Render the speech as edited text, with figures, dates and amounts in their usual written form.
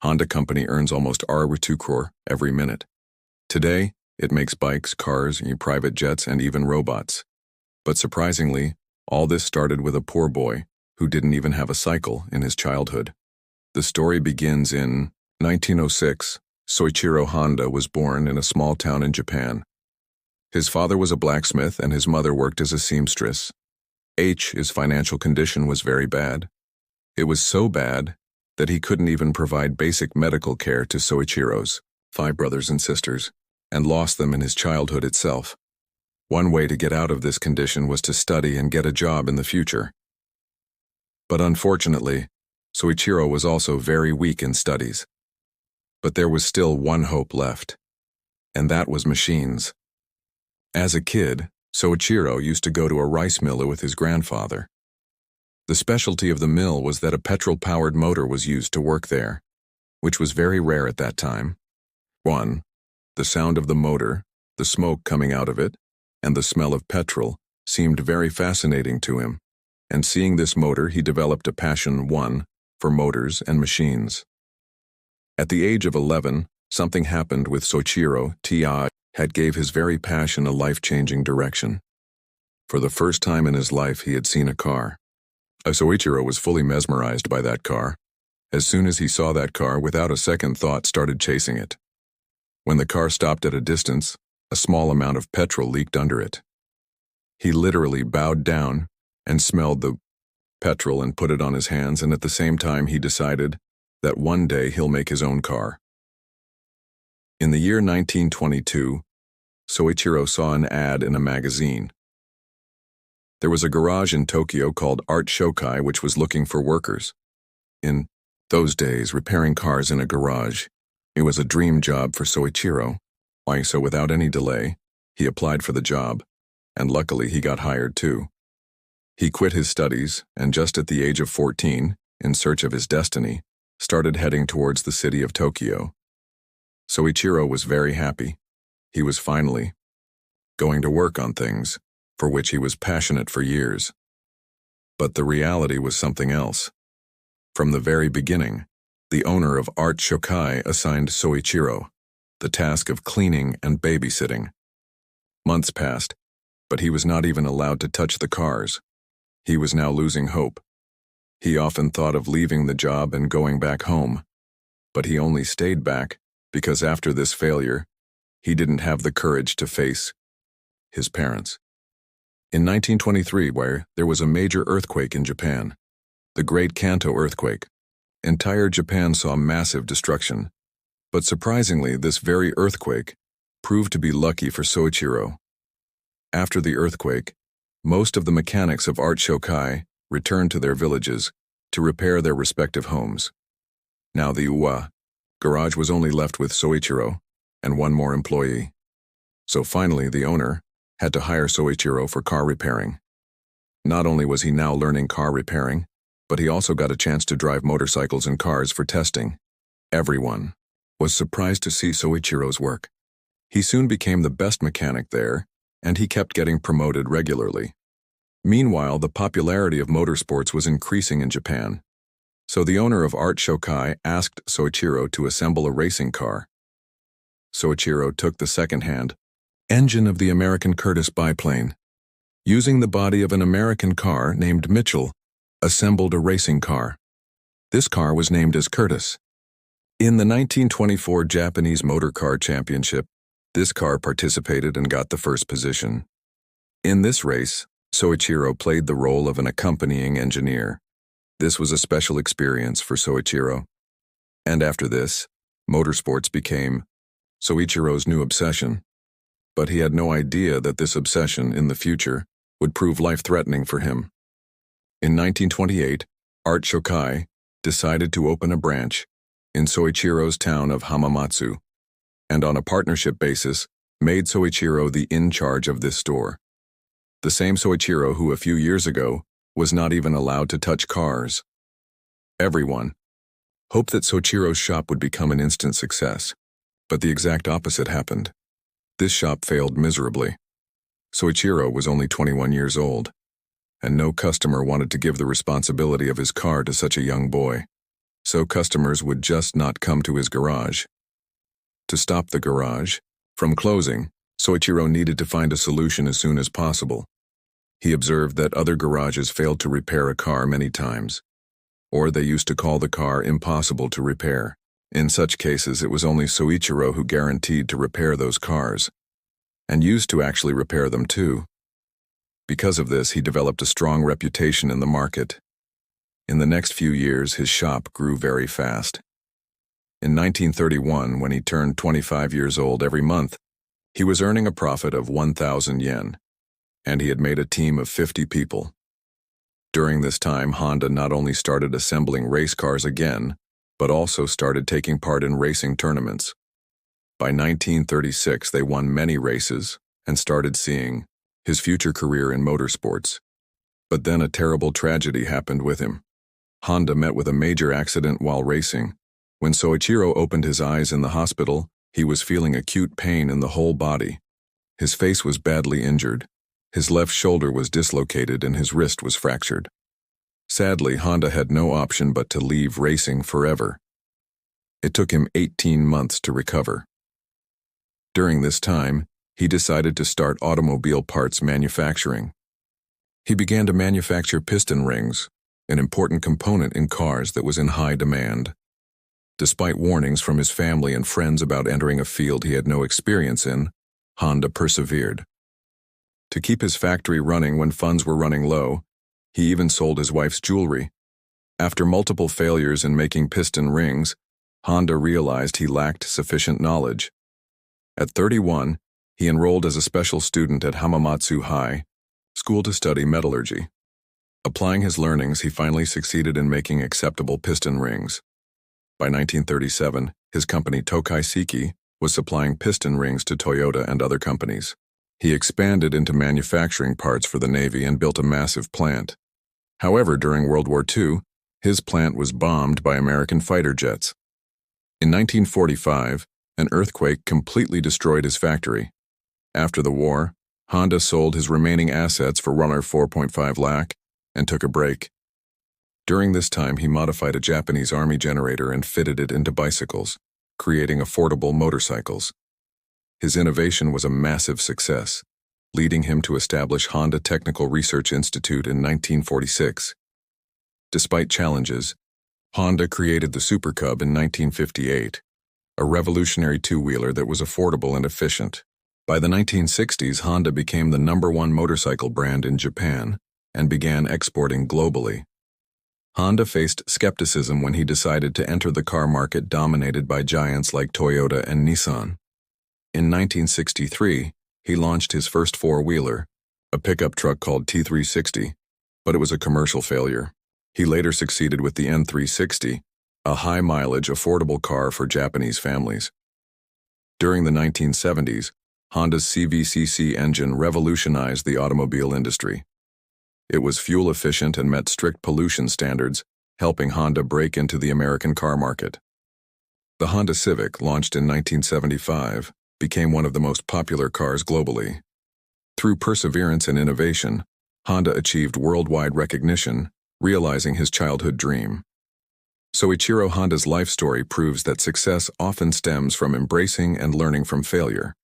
Honda company earns almost R2 crore every minute. Today, it makes bikes, cars, private jets, and even robots. But surprisingly, all this started with a poor boy who didn't even have a cycle in his childhood. The story begins in 1906. Soichiro Honda was born in a small town in Japan. His father was a blacksmith and his mother worked as a seamstress. His financial condition was very bad. It was so bad that he couldn't even provide basic medical care to Soichiro's 5 brothers and sisters, and lost them in his childhood itself. One way to get out of this condition was to study and get a job in the future. But unfortunately, Soichiro was also very weak in studies. But there was still one hope left, and that was machines. As a kid, Soichiro used to go to a rice mill with his grandfather. The specialty of the mill was that a petrol-powered motor was used to work there, which was very rare at that time. 1. The sound of the motor, the smoke coming out of it, and the smell of petrol seemed very fascinating to him, and seeing this motor he developed a passion, 1, for motors and machines. At the age of 11, something happened with Soichiro had gave his very passion a life-changing direction. For the first time in his life he had seen a car. Soichiro was fully mesmerized by that car. As soon as he saw that car, without a second thought, started chasing it. When the car stopped at a distance, a small amount of petrol leaked under it. He literally bowed down and smelled the petrol and put it on his hands, and at the same time he decided that one day he'll make his own car. In the year 1922, Soichiro saw an ad in a magazine. There was a garage in Tokyo called Art Shokai which was looking for workers. In those days, repairing cars in a garage, it was a dream job for Soichiro. So without any delay, he applied for the job, and luckily he got hired too. He quit his studies, and just at the age of 14, in search of his destiny, started heading towards the city of Tokyo. Soichiro was very happy. He was finally going to work on things for which he was passionate for years. But the reality was something else. From the very beginning, the owner of Art Shokai assigned Soichiro the task of cleaning and babysitting. Months passed, but he was not even allowed to touch the cars. He was now losing hope. He often thought of leaving the job and going back home, but he only stayed back because after this failure, he didn't have the courage to face his parents. In 1923, where there was a major earthquake in Japan, the Great Kanto earthquake, entire Japan saw massive destruction. But surprisingly, this very earthquake proved to be lucky for Soichiro. After the earthquake, most of the mechanics of Art Shokai returned to their villages to repair their respective homes. Now the garage was only left with Soichiro and one more employee. So finally, the owner had to hire Soichiro for car repairing. Not only was he now learning car repairing, but he also got a chance to drive motorcycles and cars for testing. Everyone was surprised to see Soichiro's work. He soon became the best mechanic there, and he kept getting promoted regularly. Meanwhile, the popularity of motorsports was increasing in Japan. So the owner of Art Shokai asked Soichiro to assemble a racing car. Soichiro took the second-hand engine of the American Curtiss biplane. Using the body of an American car named Mitchell, assembled a racing car. This car was named as Curtiss. In the 1924 Japanese Motor Car Championship, this car participated and got the first position. In this race, Soichiro played the role of an accompanying engineer. This was a special experience for Soichiro. And after this, motorsports became Soichiro's new obsession. But he had no idea that this obsession in the future would prove life-threatening for him. In 1928, Art Shokai decided to open a branch in Soichiro's town of Hamamatsu, and on a partnership basis, made Soichiro the in-charge of this store. The same Soichiro who a few years ago was not even allowed to touch cars. Everyone hoped that Soichiro's shop would become an instant success, but the exact opposite happened. This shop failed miserably. Soichiro was only 21 years old, and no customer wanted to give the responsibility of his car to such a young boy. so customers would just not come to his garage. To stop the garage from closing, Soichiro needed to find a solution as soon as possible. He observed that other garages failed to repair a car many times, or they used to call the car impossible to repair. In such cases, it was only Soichiro who guaranteed to repair those cars, and used to actually repair them too. Because of this, he developed a strong reputation in the market. In the next few years, his shop grew very fast. In 1931, when he turned 25 years old every month, he was earning a profit of 1,000 yen, and he had made a team of 50 people. During this time, Honda not only started assembling race cars again, but also started taking part in racing tournaments. By 1936, they won many races and started seeing his future career in motorsports. But then a terrible tragedy happened with him. Honda met with a major accident while racing. When Soichiro opened his eyes in the hospital, he was feeling acute pain in the whole body. His face was badly injured. His left shoulder was dislocated and his wrist was fractured. Sadly, Honda had no option but to leave racing forever. It took him 18 months to recover. During this time, he decided to start automobile parts manufacturing. He began to manufacture piston rings, an important component in cars that was in high demand. Despite warnings from his family and friends about entering a field he had no experience in, Honda persevered. To keep his factory running when funds were running low, he even sold his wife's jewelry. After multiple failures in making piston rings, Honda realized he lacked sufficient knowledge. At 31, he enrolled as a special student at Hamamatsu High School to study metallurgy. Applying his learnings, he finally succeeded in making acceptable piston rings. By 1937, his company Tokai Seiki was supplying piston rings to Toyota and other companies. He expanded into manufacturing parts for the Navy and built a massive plant. However, during World War II, his plant was bombed by American fighter jets. In 1945, an earthquake completely destroyed his factory. After the war, Honda sold his remaining assets for 4.5 lakh and took a break. During this time, he modified a Japanese army generator and fitted it into bicycles, creating affordable motorcycles. His innovation was a massive success, leading him to establish Honda Technical Research Institute in 1946. Despite challenges, Honda created the Super Cub in 1958, a revolutionary two-wheeler that was affordable and efficient. By the 1960s, Honda became the #1 motorcycle brand in Japan and began exporting globally. Honda faced skepticism when he decided to enter the car market dominated by giants like Toyota and Nissan. In 1963, he launched his first four-wheeler, a pickup truck called T360, but it was a commercial failure. He later succeeded with the N360, a high-mileage, affordable car for Japanese families. During the 1970s, Honda's CVCC engine revolutionized the automobile industry. It was fuel-efficient and met strict pollution standards, helping Honda break into the American car market. The Honda Civic, launched in 1975, became one of the most popular cars globally. Through perseverance and innovation, Honda achieved worldwide recognition, realizing his childhood dream. Soichiro Honda's life story proves that success often stems from embracing and learning from failure.